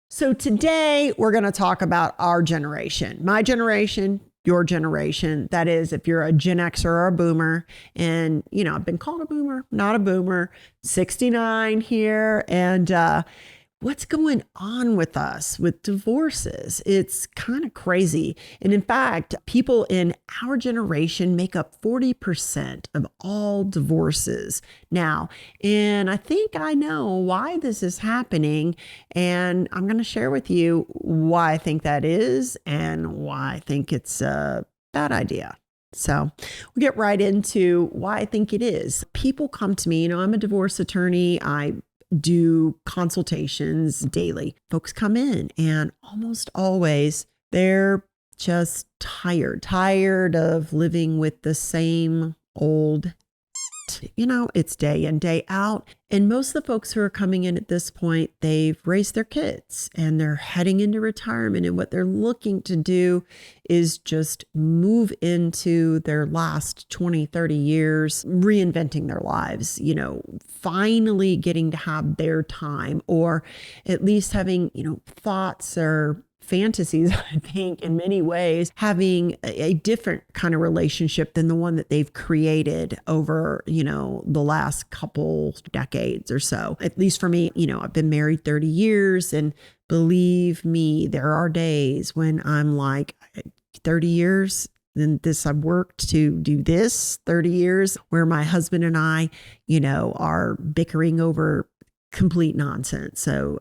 So today we're going to talk about our generation, my generation, your generation. That is, if you're a Gen Xer or a boomer, and I've been called a boomer, not a boomer, 69 here. And what's going on with us with divorces? It's kind of crazy. And in fact, people in our generation make up 40% of all divorces now. And I think I know why this is happening. And I'm going to share with you why I think that is and why I think it's a bad idea. So we'll get right into why I think it is. People come to me, I'm a divorce attorney. I do consultations daily. Folks come in and almost always they're just tired of living with the same old, it's day in, day out. And most of the folks who are coming in at this point, they've raised their kids and they're heading into retirement. And what they're looking to do is just move into their last 20, 30 years, reinventing their lives, finally getting to have their time, or at least having, thoughts or fantasies, I think, in many ways, having a different kind of relationship than the one that they've created over, the last couple decades or so. At least for me, I've been married 30 years, and believe me, there are days when I'm like, 30 years, then I've worked to do this 30 years, where my husband and I, are bickering over complete nonsense. So,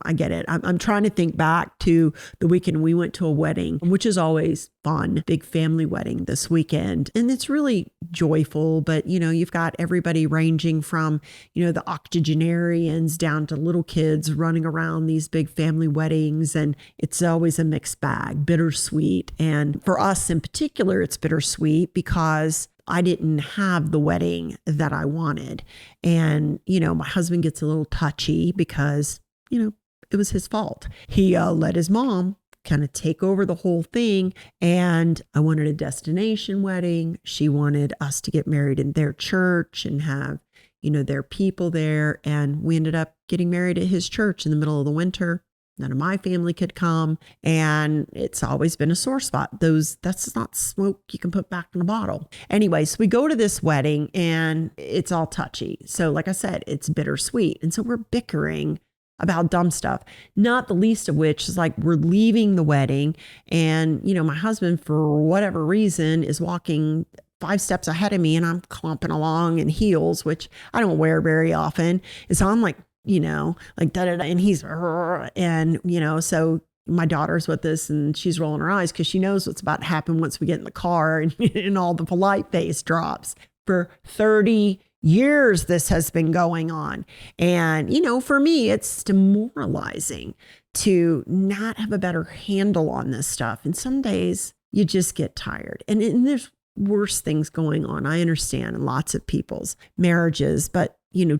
I get it. I'm trying to think back to the weekend we went to a wedding, which is always fun, big family wedding this weekend. And it's really joyful, but you've got everybody ranging from, the octogenarians down to little kids running around these big family weddings. And it's always a mixed bag, bittersweet. And for us in particular, it's bittersweet because I didn't have the wedding that I wanted. And, my husband gets a little touchy because, it was his fault. He let his mom kind of take over the whole thing. And I wanted a destination wedding. She wanted us to get married in their church and have, their people there. And we ended up getting married at his church in the middle of the winter. None of my family could come. And it's always been a sore spot. That's not smoke you can put back in a bottle. Anyway, so we go to this wedding and it's all touchy. So like I said, it's bittersweet. And so we're bickering about dumb stuff, not the least of which is like we're leaving the wedding. And, my husband, for whatever reason, is walking 5 steps ahead of me and I'm clumping along in heels, which I don't wear very often. And so I'm like, like da-da-da, and he's, and, so my daughter's with us and she's rolling her eyes because she knows what's about to happen once we get in the car and all the polite face drops. For 30 years, this has been going on. And, for me, it's demoralizing to not have a better handle on this stuff. And some days you just get tired and there's worse things going on. I understand in lots of people's marriages, but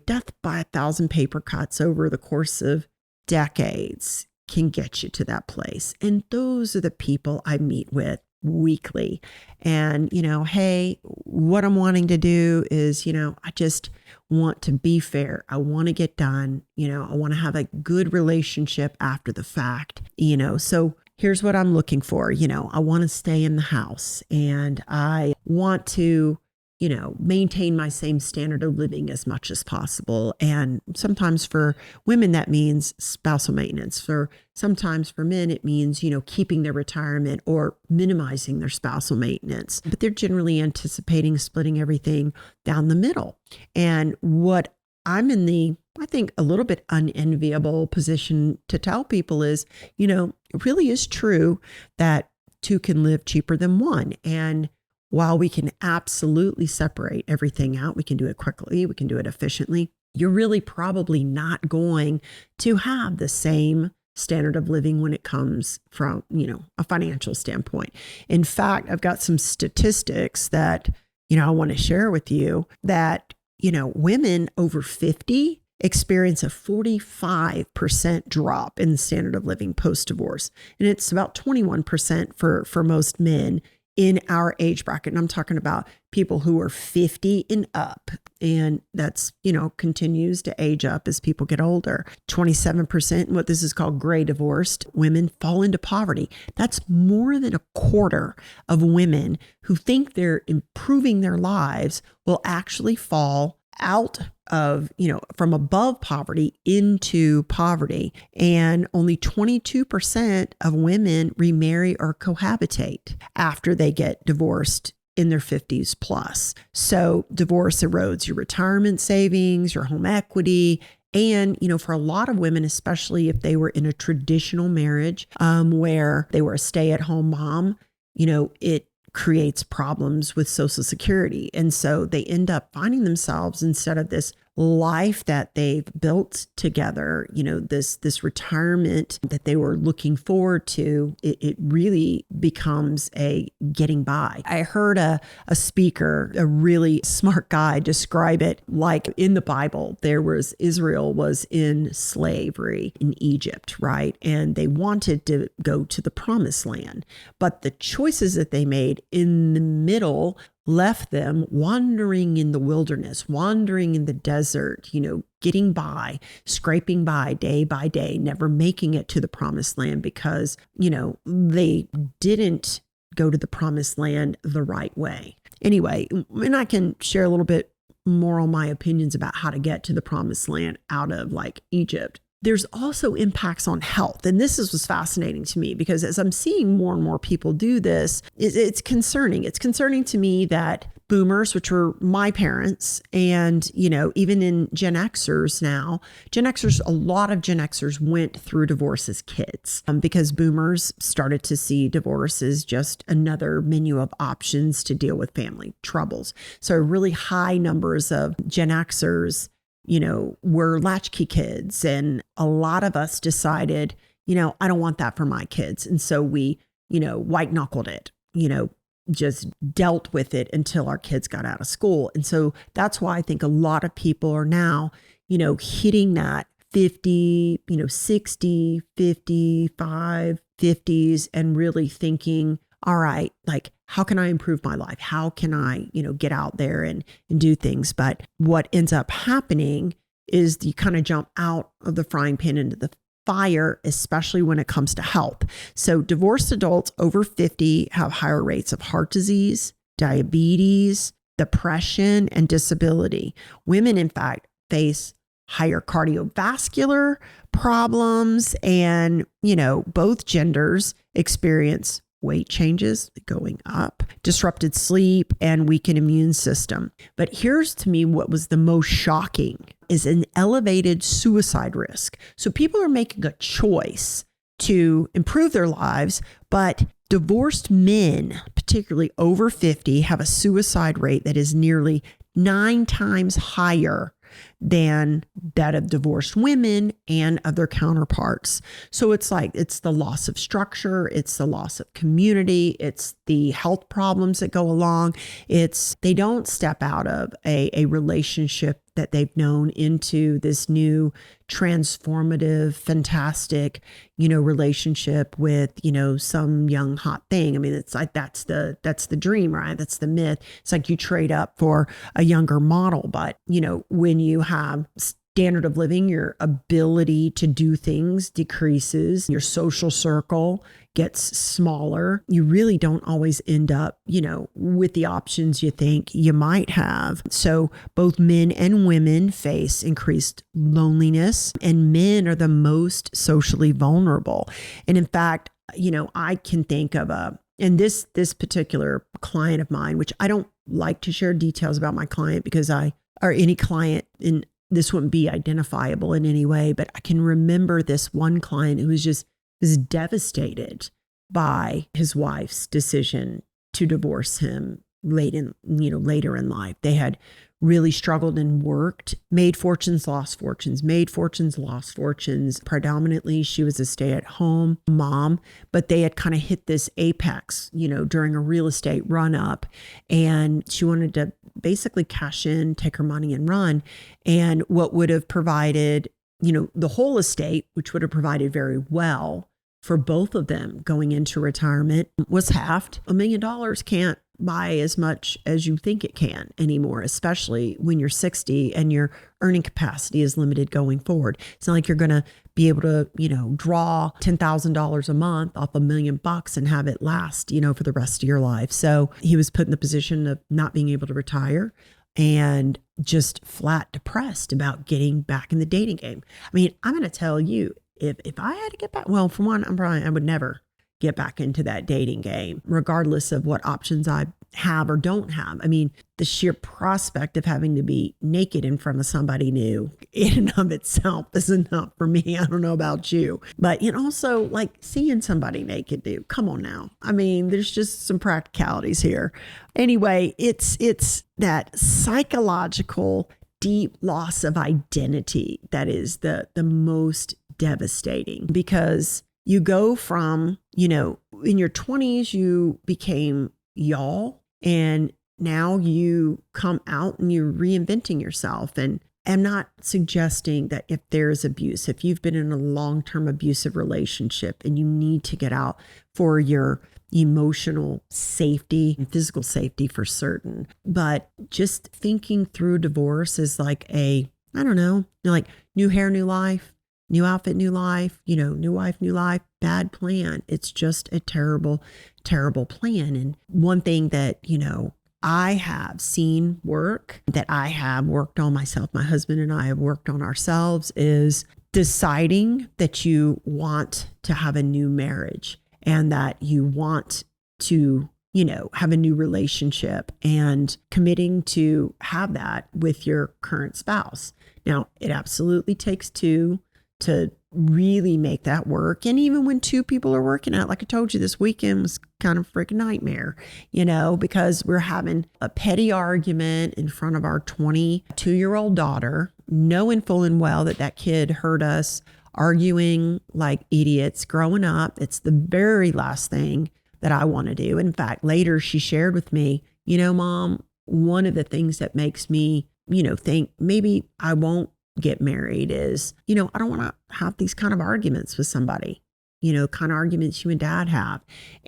death by 1,000 paper cuts over the course of decades can get you to that place. And those are the people I meet with weekly. And, hey, what I'm wanting to do is, I just want to be fair. I want to get done. I want to have a good relationship after the fact, so here's what I'm looking for. I want to stay in the house and I want to, maintain my same standard of living as much as possible. And sometimes for women, that means spousal maintenance. Sometimes for men, it means, keeping their retirement or minimizing their spousal maintenance. But they're generally anticipating splitting everything down the middle. And what I'm in I think, a little bit unenviable position to tell people is, it really is true that two can live cheaper than one. And while we can absolutely separate everything out, we can do it quickly, we can do it efficiently, you're really probably not going to have the same standard of living when it comes from, a financial standpoint. In fact, I've got some statistics that, I want to share with you that, women over 50 experience a 45% drop in the standard of living post-divorce. And it's about 21% for most men in our age bracket. And I'm talking about people who are 50 and up. And that's, continues to age up as people get older. 27%, what this is called gray divorced women, fall into poverty. That's more than a quarter of women who think they're improving their lives will actually fall out of, from above poverty into poverty. And only 22% of women remarry or cohabitate after they get divorced in their 50s plus. So divorce erodes your retirement savings, your home equity. And, for a lot of women, especially if they were in a traditional marriage where they were a stay-at-home mom, it creates problems with Social Security. And so they end up finding themselves, instead of this life that they've built together, this retirement that they were looking forward to, it really becomes a getting by. I heard a speaker, a really smart guy, describe it like in the Bible, Israel was in slavery in Egypt, right? And they wanted to go to the promised land, but the choices that they made in the middle left them wandering in the wilderness, wandering in the desert, getting by, scraping by day, never making it to the promised land because, they didn't go to the promised land the right way. Anyway, and I can share a little bit more on my opinions about how to get to the promised land out of like Egypt. There's also impacts on health. And this was fascinating to me because as I'm seeing more and more people do this, it's concerning. It's concerning to me that boomers, which were my parents, and, even in Gen Xers now, a lot of Gen Xers went through divorce as kids because boomers started to see divorce as just another menu of options to deal with family troubles. So really high numbers of Gen Xers were latchkey kids. And a lot of us decided, I don't want that for my kids. And so we, white knuckled it, just dealt with it until our kids got out of school. And so that's why I think a lot of people are now, hitting that 50, 60, 55, 50s and really thinking, all right, like, how can I improve my life? How can I, get out there and do things? But what ends up happening is you kind of jump out of the frying pan into the fire, especially when it comes to health. So divorced adults over 50 have higher rates of heart disease, diabetes, depression, and disability. Women, in fact, face higher cardiovascular problems, and, both genders experience weight changes going up, disrupted sleep, and weakened immune system. But here's to me what was the most shocking is an elevated suicide risk. So people are making a choice to improve their lives, but divorced men, particularly over 50, have a suicide rate that is nearly 9 times higher than that of divorced women and of their counterparts. So it's the loss of structure, it's the loss of community, it's the health problems that go along. They don't step out of a relationship that they've known into this new transformative, fantastic, relationship with, some young hot thing. I mean, it's like, that's the dream, right? That's the myth. It's like you trade up for a younger model, but, when you have standard of living, your ability to do things decreases, your social circle gets smaller. You really don't always end up, with the options you think you might have. So both men and women face increased loneliness, and men are the most socially vulnerable. And in fact, I can think of and this particular client of mine, which I don't like to share details about my client because or any client in this wouldn't be identifiable in any way, but I can remember this one client who was devastated by his wife's decision to divorce him later in life. They had really struggled and worked, made fortunes, lost fortunes, made fortunes, lost fortunes. Predominantly, she was a stay-at-home mom, but they had kind of hit this apex, during a real estate run-up, and she wanted to basically cash in, take her money and run. And what would have provided, the whole estate, which would have provided very well for both of them going into retirement, was halved. $1 million can't buy as much as you think it can anymore, especially when you're 60 and your earning capacity is limited going forward. It's not like you're going to be able to, draw $10,000 a month off $1,000,000 and have it last, for the rest of your life. So he was put in the position of not being able to retire and just flat depressed about getting back in the dating game. I mean, I'm going to tell you, if I had to get back, well, for one, I would never get back into that dating game, regardless of what options I have or don't have. I mean, the sheer prospect of having to be naked in front of somebody new in and of itself is enough for me. I don't know about you, but also like seeing somebody naked, dude, come on now. I mean, there's just some practicalities here. Anyway, it's that psychological deep loss of identity that is the most devastating, because you go from, in your 20s, you became y'all, and now you come out and you're reinventing yourself. And I'm not suggesting that if there's abuse, if you've been in a long-term abusive relationship and you need to get out for your emotional safety and physical safety for certain, but just thinking through divorce is like like new hair, new life. New outfit, new life, new wife, new life, bad plan. It's just a terrible, terrible plan. And one thing that, I have seen work, that I have worked on myself, my husband and I have worked on ourselves, is deciding that you want to have a new marriage and that you want to, have a new relationship, and committing to have that with your current spouse. Now, it absolutely takes two to really make that work. And even when two people are working out, like I told you, this weekend was kind of a freaking nightmare, because we're having a petty argument in front of our 22-year-old daughter, knowing full and well that kid heard us arguing like idiots growing up. It's the very last thing that I want to do. In fact, later she shared with me, Mom, one of the things that makes me, think maybe I won't get married is, I don't want to have these kind of arguments with somebody, kind of arguments you and Dad have.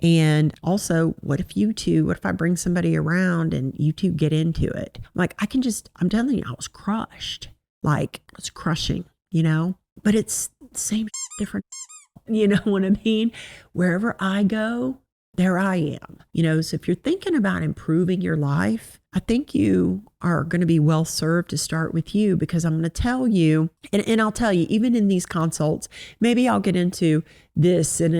And also, what if I bring somebody around and you two get into it? Like, I'm telling you, I was crushed. Like, it was crushing, but it's the same, different, you know what I mean? Wherever I go, there I am, so if you're thinking about improving your life, I think you are going to be well served to start with you, because I'm going to tell you, and I'll tell you, even in these consults, maybe I'll get into this in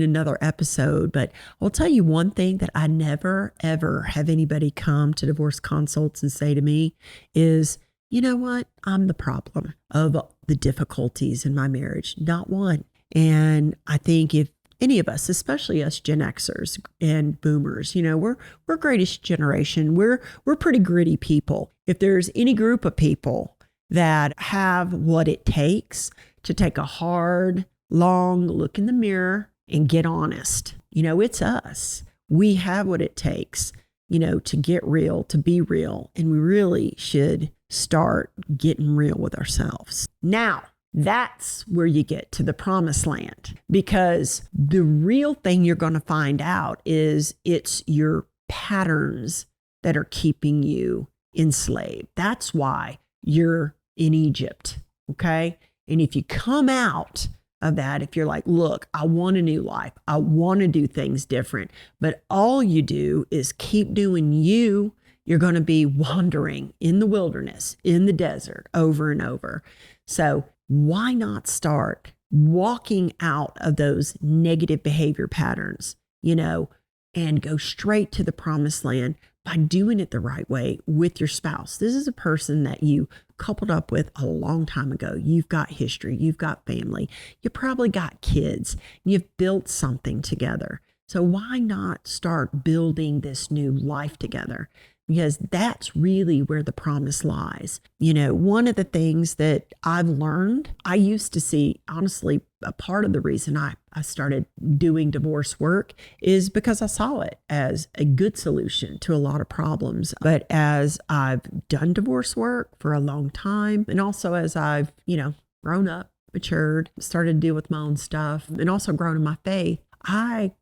another episode, but I'll tell you one thing that I never, ever have anybody come to divorce consults and say to me is, you know what? I'm the problem of the difficulties in my marriage, not one. And I think if any of us, especially us Gen Xers and boomers, we're greatest generation. We're pretty gritty people. If there's any group of people that have what it takes to take a hard, long look in the mirror and get honest, it's us. We have what it takes, to get real, to be real. And we really should start getting real with ourselves. Now, that's where you get to the promised land, because the real thing you're going to find out is it's your patterns that are keeping you enslaved. That's why you're in Egypt. Okay. And if you come out of that, if you're like, look, I want a new life, I want to do things different, but all you do is keep doing you're going to be wandering in the wilderness, in the desert over and over. So why not start walking out of those negative behavior patterns, and go straight to the promised land by doing it the right way with your spouse? This is a person that you coupled up with a long time ago. You've got history, you've got family, you probably got kids, you've built something together. So why not start building this new life together? Because that's really where the promise lies. One of the things that I've learned, I used to see, honestly, a part of the reason I started doing divorce work is because I saw it as a good solution to a lot of problems. But as I've done divorce work for a long time, and also as I've, grown up, matured, started to deal with my own stuff, and also grown in my faith, I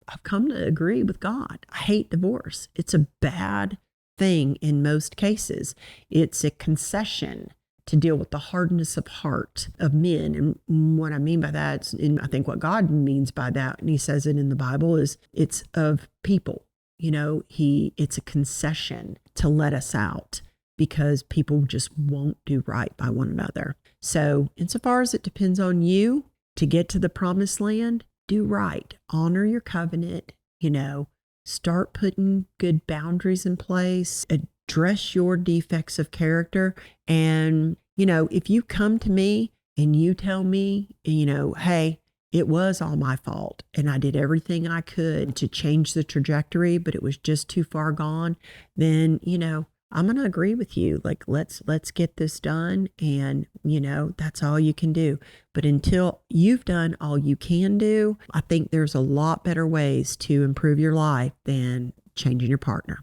I've come to agree with God. I hate divorce. It's a bad thing in most cases. It's a concession to deal with the hardness of heart of men. And what I mean by that, and I think what God means by that, and he says it in the Bible, is it's of people. It's a concession to let us out because people just won't do right by one another. So insofar as it depends on you to get to the promised land, do right, honor your covenant, start putting good boundaries in place, address your defects of character. And, if you come to me and you tell me, hey, it was all my fault and I did everything I could to change the trajectory, but it was just too far gone, then, I'm going to agree with you. Like, let's get this done. And, that's all you can do. But until you've done all you can do, I think there's a lot better ways to improve your life than changing your partner.